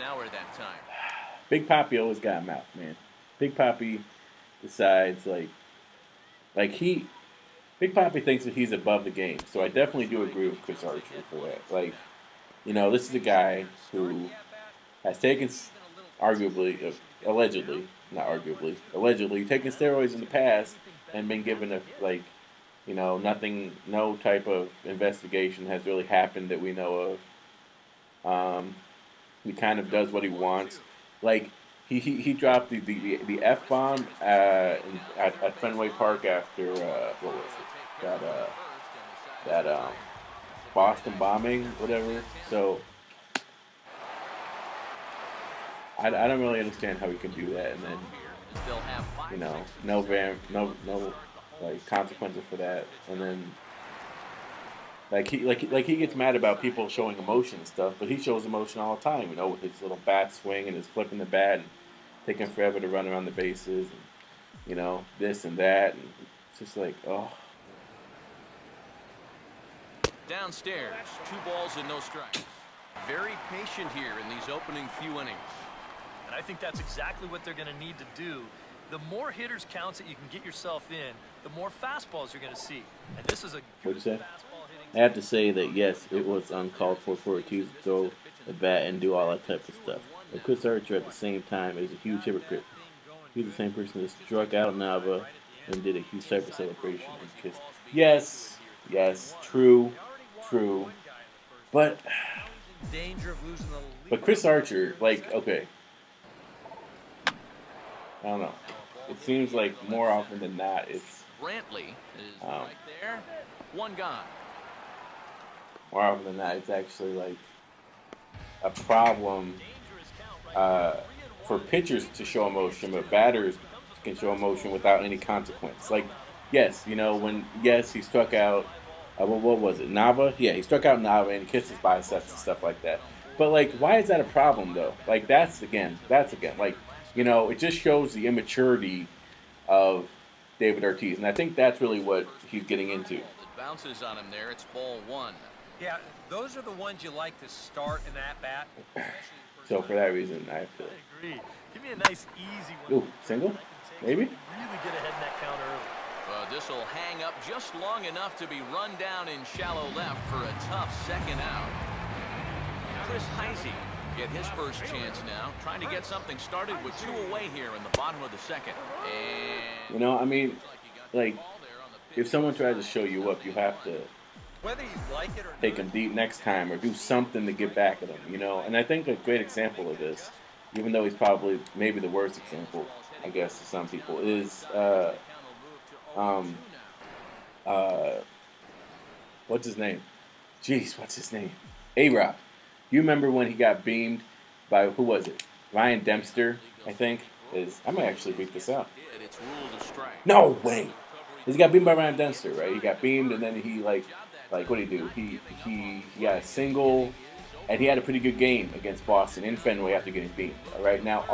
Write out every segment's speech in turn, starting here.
Hour that time. Big Papi always got a mouth, man. Big Papi decides like he Big Papi thinks that he's above the game. So I definitely do agree with Chris Archer for that. This is a guy who has taken arguably, allegedly, not arguably, allegedly taken steroids in the past and been given nothing, no type of investigation has really happened that we know of. He kind of does what he wants. Like he dropped the F bomb at Fenway Park after what was it that Boston bombing, whatever. So I don't really understand how he can do that, and then no like consequences for that, and then he gets mad about people showing emotion and stuff, but he shows emotion all the time, with his little bat swing and his flipping the bat and taking forever to run around the bases, and this and that, and it's just like, oh. Downstairs, 2 balls and no strikes. Very patient here in these opening few innings. And I think that's exactly what they're going to need to do. The more hitters counts that you can get yourself in, the more fastballs you're going to see. And this is a good fastball hitting. I have to say that, yes, it was uncalled for Ortiz to throw the bat and do all that type of stuff. But Chris Archer, at the same time, is a huge hypocrite. He's the same person that struck out Nava and did a huge type of celebration. Yes, true. But Chris Archer, okay. I don't know. It seems like more often than not, it's Brantley is right there. 1 gone. More often than not, it's actually like a problem for pitchers to show emotion, but batters can show emotion without any consequence. Yes, he struck out. What was it? Nava? Yeah, he struck out Nava and he kissed his biceps and stuff like that. But why is that a problem though? That's again. It just shows the immaturity of David Ortiz, and I think that's really what he's getting into. It bounces on him there. It's ball 1. Yeah, those are the ones you like to start in that bat. So for that reason, I have to. I agree. Give me a nice, easy one. Ooh, single? Maybe? Really get ahead in that count early. This will hang up just long enough to be run down in shallow left for a tough second out. Chris Heisey get his first chance now, trying to get something started with 2 away here in the bottom of the second. And if someone tries to show you up, you have to Whether you like it or take them deep next time or do something to get back at them, And I think a great example of this, even though he's probably maybe the worst example, I guess, to some people, is what's his name? Jeez, what's his name? A-Rod. You remember when he got beamed by, who was it? Ryan Dempster, I think. I might actually beat this out. No way! He got beamed by Ryan Dempster, right? He got beamed, and then he, what did he do? He got a single, and he had a pretty good game against Boston in Fenway after getting beamed. All right, now,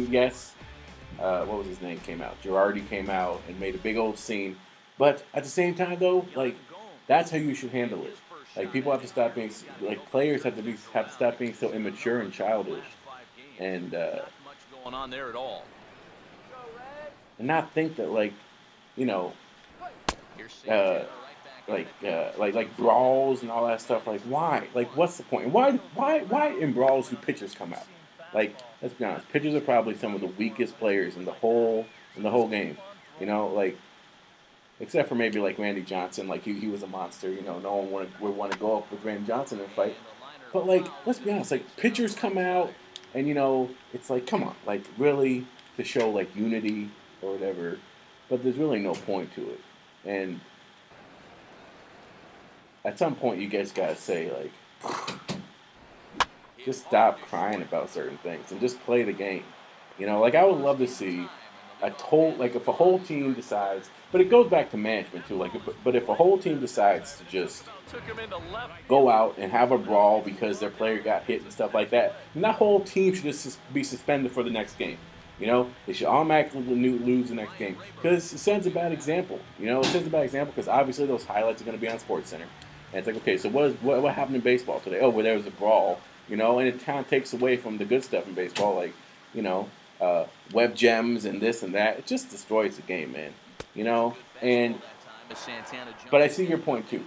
yes, what was his name came out? Girardi came out and made a big old scene. But at the same time, though, that's how you should handle it. People have to stop being, players have to stop being so immature and childish, and going on there at all. And not think that brawls and all that stuff. Why? What's the point? Why in brawls do pitchers come out? Let's be honest. Pitchers are probably some of the weakest players in the whole game. Except for maybe Randy Johnson, he was a monster. No one would want to go up with Randy Johnson and fight. But let's be honest. Pitchers come out, and it's come on, really to show unity or whatever. But there's really no point to it. And at some point, you guys gotta say just stop crying about certain things and just play the game. I would love to see if a whole team decides, but it goes back to management too. But if a whole team decides to just go out and have a brawl because their player got hit and stuff like that, then that whole team should just be suspended for the next game. They should automatically lose the next game because it sends a bad example. It sends a bad example because obviously those highlights are going to be on SportsCenter. And it's okay, so what happened in baseball today? Oh, well, there was a brawl you know, and it kind of takes away from the good stuff in baseball, like, you know, web gems and this and that. It just destroys the game, man, you know. And but I see your point too.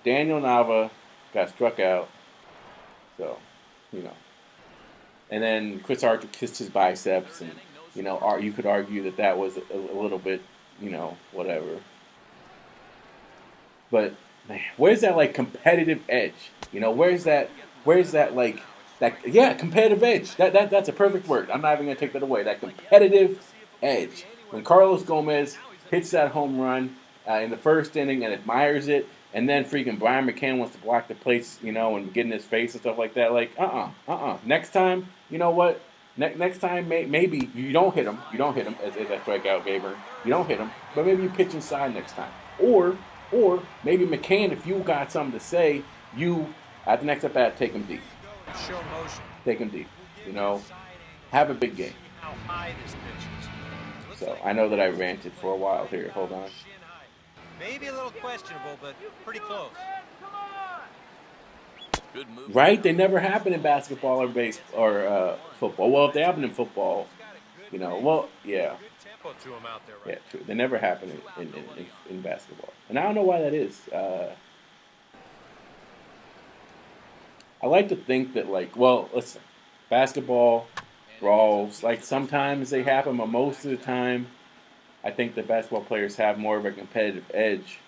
Daniel Nava got struck out, so, you know. And then Chris Archer kissed his biceps, and, you know, you could argue that that was a little bit, you know, whatever. But man, where's that like competitive edge? You know, where's that like that? Yeah, competitive edge. That's a perfect word. I'm not even gonna take that away. That competitive edge. When Carlos Gomez hits that home run in the first inning and admires it, and then freaking Brian McCann wants to block the place, you know, and get in his face and stuff like that. Like, Next time, you know what? Next time, maybe you don't hit him. You don't hit him as I strike out Gaber. You don't hit him, but maybe you pitch inside next time. Or maybe McCann, if you got something to say, you at the next at bat take him deep. Show motion. Take him deep. You know, have a big game. How high this pitch is. So I know that I ranted for a while here. Hold on. Maybe a little questionable, but pretty close. Good move. Right? They never happen in basketball or football. Well, if they happen in football, you know, well, yeah. Good tempo to him out there, right? Yeah, true. They never happen in basketball. And I don't know why that is. I like to think that, like, well, listen, basketball, brawls, like, sometimes they happen, but most of the time, I think the basketball players have more of a competitive edge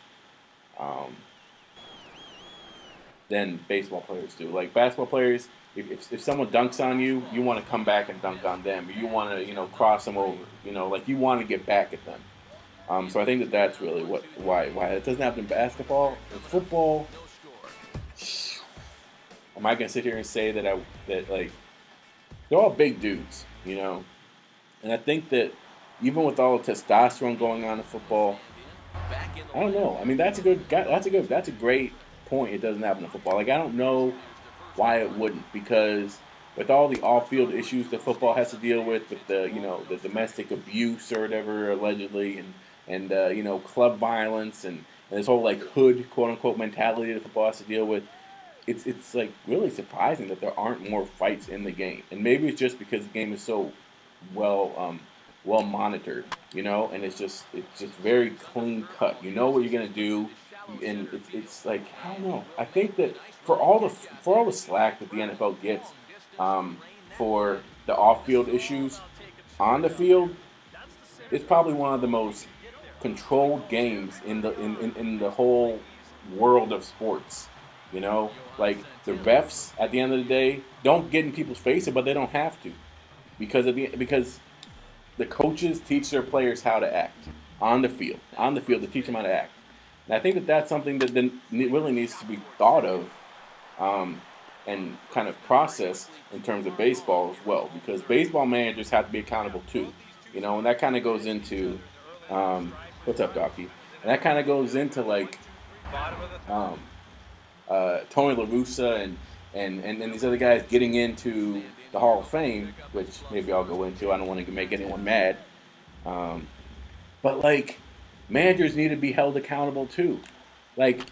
than baseball players do. Like, basketball players, if someone dunks on you, you want to come back and dunk on them. You want to, you know, cross them over. You know, like, you want to get back at them. So I think that's really why it doesn't happen in basketball. In football, am I gonna sit here and say that like they're all big dudes, you know? And I think that even with all the testosterone going on in football, I don't know. I mean, that's a great point. It doesn't happen in football. Like, I don't know why it wouldn't, because with all the off-field issues that football has to deal with the, you know, the domestic abuse or whatever allegedly, and you know, club violence and this whole like hood quote unquote mentality that football has to deal with. It's like really surprising that there aren't more fights in the game, and maybe it's just because the game is so well monitored, you know, and it's just very clean cut. You know what you're gonna do, and it's like, I don't know. I think that for all the slack that the NFL gets for the off-field issues, on the field, it's probably one of the most controlled games in the whole world of sports. You know, like, the refs at the end of the day don't get in people's faces, but they don't have to, because the coaches teach their players how to act on the field. On the field, they teach them how to act. And I think that that's something that then really needs to be thought of and kind of processed in terms of baseball as well, because baseball managers have to be accountable too. You know, and that kind of goes into what's up, Docky? And that kind of goes into like Tony La Russa and these other guys getting into the Hall of Fame, which maybe I'll go into. I don't want to make anyone mad. But, like, managers need to be held accountable, too. Like,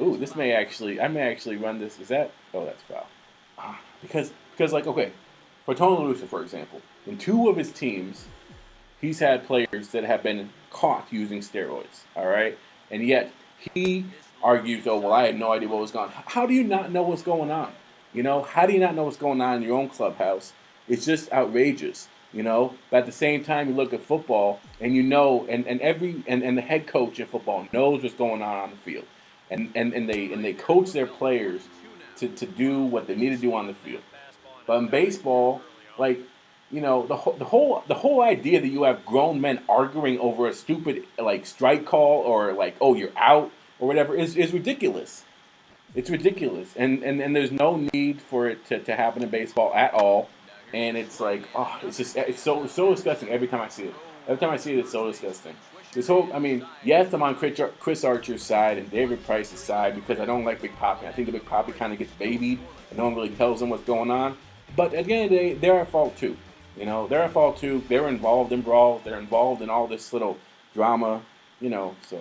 ooh, I may actually run this. Is that? Oh, that's foul. Because, like, okay, for Tony La Russa, for example, in 2 of his teams, he's had players that have been caught using steroids, all right? And yet, he argues, oh, well, I had no idea what was going on. How do you not know what's going on? You know, how do you not know what's going on in your own clubhouse? It's just outrageous, you know? But at the same time, you look at football, and you know, and the head coach in football knows what's going on the field. And they coach their players to do what they need to do on the field. But in baseball, like, you know, the whole idea that you have grown men arguing over a stupid, like, strike call or, like, oh, you're out, or whatever, is ridiculous. It's ridiculous. And there's no need for it to happen in baseball at all. And it's like, oh, it's so disgusting every time I see it. Every time I see it, it's so disgusting. This whole, I mean, yes, I'm on Chris Archer's side and David Price's side because I don't like Big Papi. I think the Big Papi kind of gets babied and no one really tells them what's going on. But at the end of the day, they're at fault too. You know, they're at fault too. They're involved in brawls. They're involved in all this little drama, you know, so.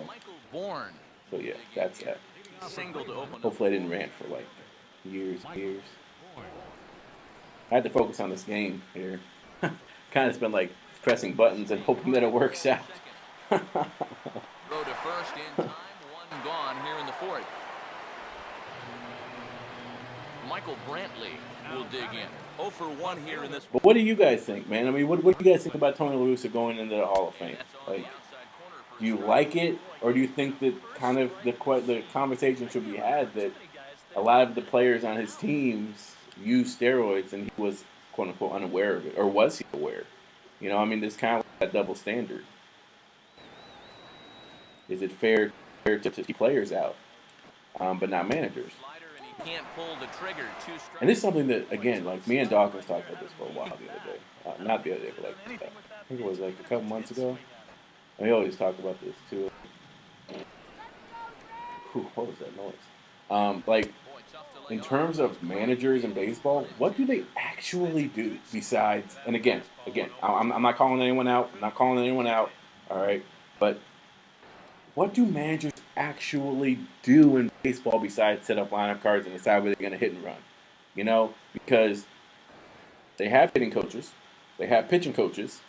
So, yeah, that's that. Hopefully I didn't rant for, like, years and years. I had to focus on this game here. Kind of been like pressing buttons and hoping that it works out. Throw to first in time, one gone here in the fourth. Michael Brantley will dig in. 0 for 1 here in this. But what do you guys think, man? I mean, what do you guys think about Tony La Russa going into the Hall of Fame? Like, do you like it, or do you think that kind of the conversation should be had that a lot of the players on his teams use steroids and he was quote unquote unaware of it, or was he aware? You know, I mean, there's kind of that double standard. Is it fair to keep players out, but not managers? Can't pull the trigger. And this is something that, again, like me and Dawkins talked about this for a while the other day. Not the other day, but like I think it was like a couple months ago. And we always talk about this too. Whew, what was that noise? Like, in terms of managers in baseball, what do they actually do besides? And again, I'm not calling anyone out. All right, but what do managers actually do in baseball besides set up lineup cards and decide where they're going to hit and run? You know, because they have hitting coaches, they have pitching coaches,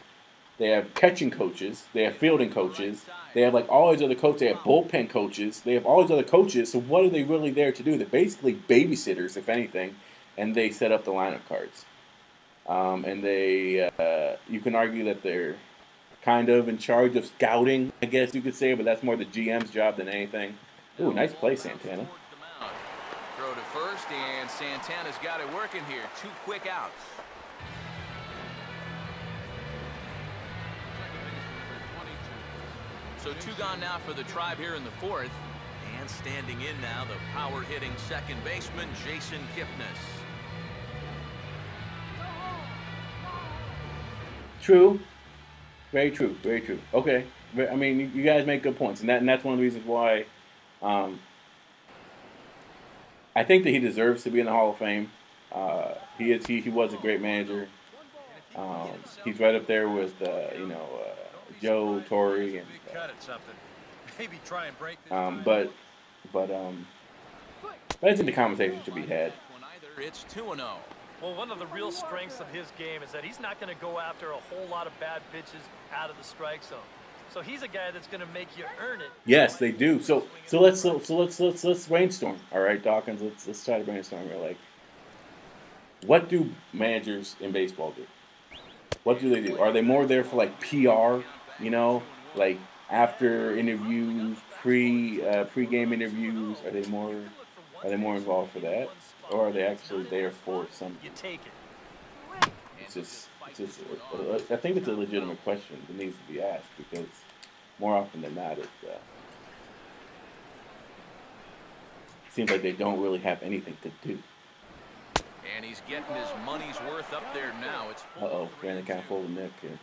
they have catching coaches, they have fielding coaches, they have like all these other coaches, they have bullpen coaches, they have all these other coaches. So what are they really there to do? They're basically babysitters, if anything, and they set up the lineup cards. And they, you can argue that they're kind of in charge of scouting, I guess you could say, but that's more the GM's job than anything. Ooh, nice play, Santana. Throw to first, and Santana's got it working here. 2 quick outs. So 2 gone now for the Tribe here in the fourth. And standing in now, the power-hitting second baseman, Jason Kipnis. True. Very true. Very true. Okay. I mean, you guys make good points, and that's one of the reasons why I think that he deserves to be in the Hall of Fame. He was a great manager. He's right up there with Joe Torre and Maybe try and break this. but I think the conversation should be had. It's 2-0. Well, one of the real strengths of his game is that he's not going to go after a whole lot of bad pitches out of the strike zone. So he's a guy that's going to make you earn it. Yes, they do. So let's brainstorm. All right, Dawkins. Let's try to brainstorm here. Like, what do managers in baseball do? What do they do? Are they more there for like PR? You know, like after interviews, pre-game interviews? Are they more involved for that, or are they actually there for some? You take it. It's just. I think it's a legitimate question that needs to be asked because more often than not, it seems like they don't really have anything to do. And he's getting his money's worth up there now. It's Brandon kind of pulled the Nick here.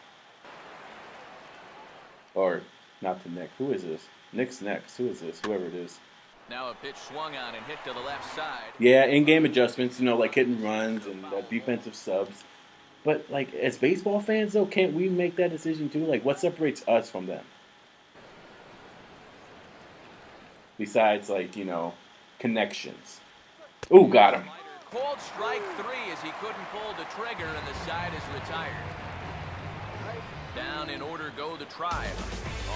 Or not the Nick. Who is this? Nick's next. Who is this? Whoever it is. Now a pitch swung on and hit to the left side. Yeah, in-game adjustments, like hitting runs and defensive subs. But, like, as baseball fans, though, can't we make that decision, too? Like, what separates us from them? Besides, like, connections. Ooh, got him. Called strike 3 as he couldn't pull the trigger, and the side is retired. Down in order go the Tribe.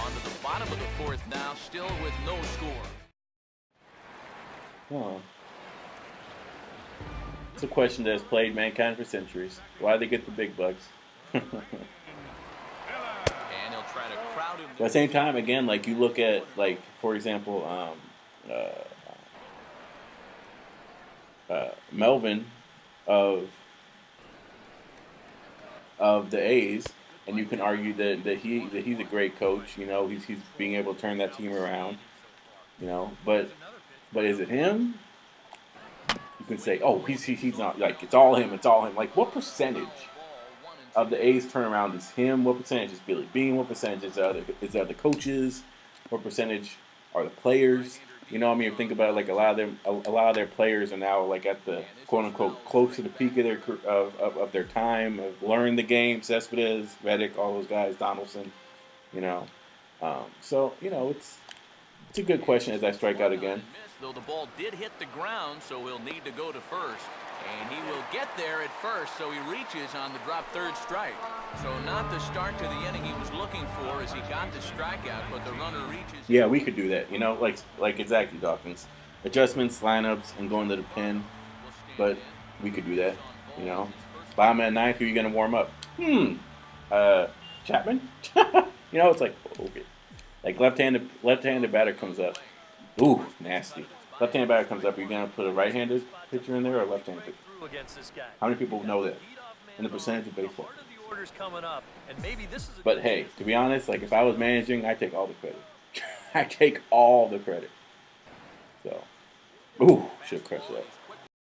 On to the bottom of the fourth now, still with no score. Oh. It's a question that has plagued mankind for centuries. Why do they get the big bucks? And he'll try to crowd him. But at the same time, again, like you look at, like, for example, Melvin of the A's, and you can argue that he's a great coach. He's being able to turn that team around. But is it him? You can say, oh, he's not, like, it's all him. Like, what percentage of the A's turnaround is him? What percentage is Billy Beane? What percentage is the coaches? What percentage are the players? Think about it, like a lot of their players are now like at the quote unquote close to the peak of their time of learning the game. Cespedes, Reddick, all those guys, Donaldson. So it's a good question as I strike out again. Though the ball did hit the ground, so he'll need to go to first. And he will get there at first, so he reaches on the drop third strike. So not the start to the inning he was looking for as he got the strikeout, but the runner reaches. Yeah, we could do that, you know, like exactly, Dawkins. Adjustments, lineups, and going to the pin. But we could do that, you know. Bottom at ninth, who are you going to warm up? Chapman? You know, it's like, okay. Like left-handed batter comes up. Ooh, nasty. Left-handed batter comes up. Are you going to put a right-handed pitcher in there or a left-handed pitcher? How many people know that? In the percentage of baseball. But hey, to be honest, like if I was managing, I'd take all the credit. I take all the credit. So, ooh, should have crushed that.